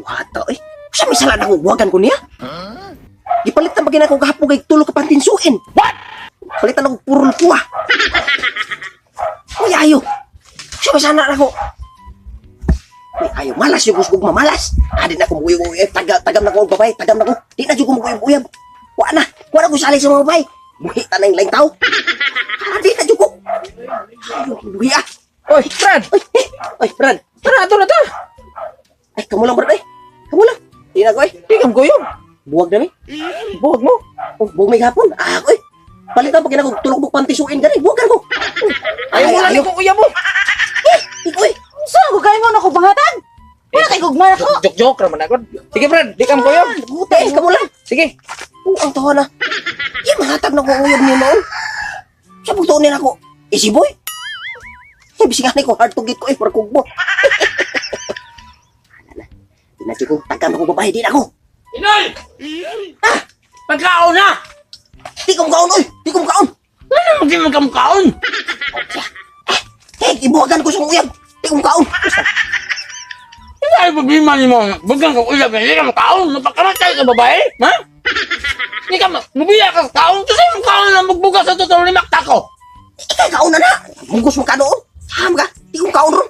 Wata, eh. Siya may sala na huwagan ko niya. Gipalitan pa ginako kahapon kay tulo ka pantinsuin. What? Palitan ako purol kuha. Uy, ayo. Siya may sana ako. Uy, ayo. Malas yung gusto kong mamalas. Di na ako muyog-uyab. Tagam na ko, babay. Tagam na ko. Di na yung muyog-uyab. Wala na ko sali sa mga babay. Buhita na yung laing tao. Di na yung ko. Buhi ah. Oy, Brad! Oy, Brad. Tara, ato na ta! Ay, kamu lang, Brad, eh. Kamu lang. Di na ko, eh. Tingam ko yun! Buwag na, eh. Buhag mo! Oh, buwag may hapon. Ako, eh. Palitan pa ginako tulog mo pantisuin ka rin. Buwagan ko. Ayaw mo lang ayaw. itong uya mo! Ikaw, eh. Saan ko kayo mo na ko bangatan? Wala kay gugma ako. Joke naman ako. Sige, Brad, dikam ko yun! Buta, eh. Kamu lang. Sige! Ang tawa na. Yan, mahatag na ko uyab niyo noon. Sa bugtuunin ako. Easy boy. Bisingan ko, hard to get ko, eh. Parkugbo. Di na ko, tagan ako babae din ako. Inoy! Pagkaon na! Di kong kaon, oy. Di kong kaon. Ano hindi mo kamkaon? Ibuwagan ko sa uyab. Di kong kaon. Hindi ay problema ni mo. Bagang ka ulam na hindi ka makaon. Napakamatay ka babae? Ha? Hindi ka mabiya ka kaon. Kasi yung kaon na magbuga sa totoo ni Makta ko. Ikay kaon na na. Mungkos mo ka doon. Saham ka. Di kong kaon ron.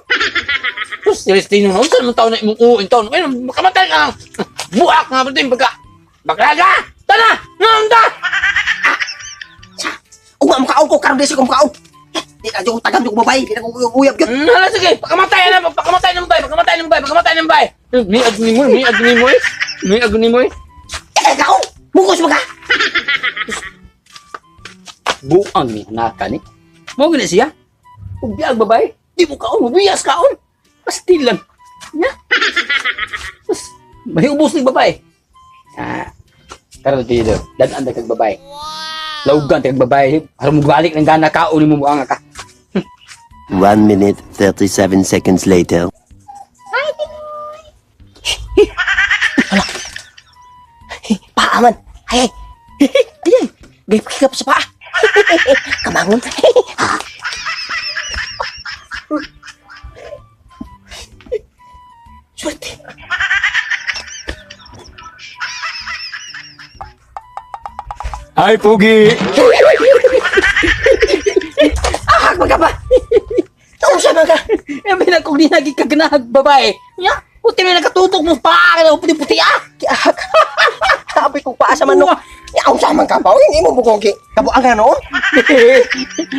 Tapos, Celestino, ano saan mong taon na imong uwin taon? Ay, makamatay ka ng buhak nga ba ito yung pagka. Baklaga! Tana! Nanda! Ug mo kaon ko, karon di sa kong kaon. Di na yung tagan yung babae. Di na kong uyab yun. Hala, sige! Pakamatay na! Pakamatay ng bay! Pakamatay ng bay! Pakamatay ng bay! May agni mo! May agni mo! May agni mo! Ikay kaon. Mungkos mo ka. Buang ni anakan ni. Mo gani siya? Ubiyag babae. Di mo kaon, ubiyas kaon. Pastil lang. Nya. Mas may ubos ni babae. Karon dito. Dadan kag babae. Laugan kag babae. Aron mo balik ng gana kaon mo buang ka. 1 minute, 37 seconds later. Paaman. Ay, ay. Ayan. Gay pakikap sa paa. Kamangon. Swerte. Ay pugi. Magka ba? Nausa man ka. Eme na kung di nagi kaganahag babae. Nya. Puti na nakatutok mo pa ka puti-puti ah. Sabi ko paasa man no. Nausa man ka pa. Hindi mo bukong kabuang ka noon.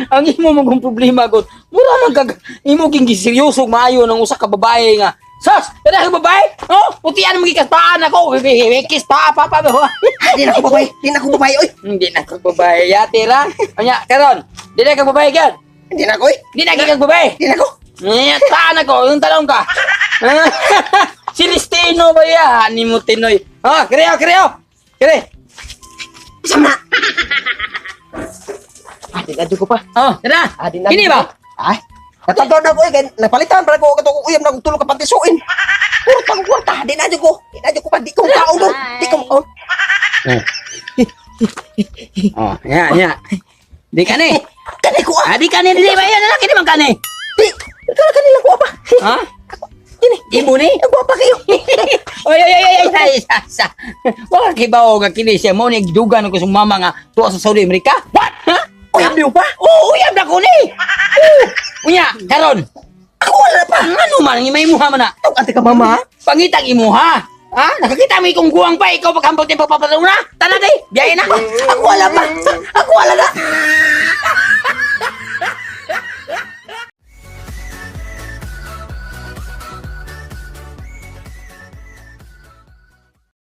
Ang imo mong problema gud. Mura man kag imo king seryoso maayo ng usa ka babae nga. Sus, kada ka babae? Oh, putian mo gikas paan ako. Kiss pa. Di na ko babae. Di na ko babae. Oy. Hindi na kag babae yate ra. Anya, karon. Di na kag babae gan. Di na ko eh. Di na kag babae. Di na ko. Taan ako, yung talong ka. Celestino ba yan? Ni mo tinoy. Oh, kreo. Kre. Isam na. Di na ko pa. Oh, tara. Di na. Kini ba? Ay. Natataw na ko eh. Napalitan para ko katong uyab na kong tulog ka pantisuin. Puro pang kwarta. Di na ko. Di na ko pa. Di kong kaon doon. Di kong kaon. Oh, ya. Di ka ni. Kanay ko ah. Di ka ni. Di ba yan? Lalaki naman ka ni. Di. Ikaw kanila ko apa. Ha? Ini. Imo ni? Ako apa kayo. Oy. Sa. Wala kibaw nga kini siya mo ni gidugan ko sa mama nga tuwa sa Saudi America. What? Ha? Uyab niyo pa. Oo, uyab na ko ni. Unya, karon. Ako wala pa. Ano man ang imay muha man na? Ate ka mama. Pangitang imuha. Ha? Nakakita mo ikong guwang pa, ikaw pagkambot yung papapalaw na? Tara day, biyahe na. Ako wala pa. Ako wala na.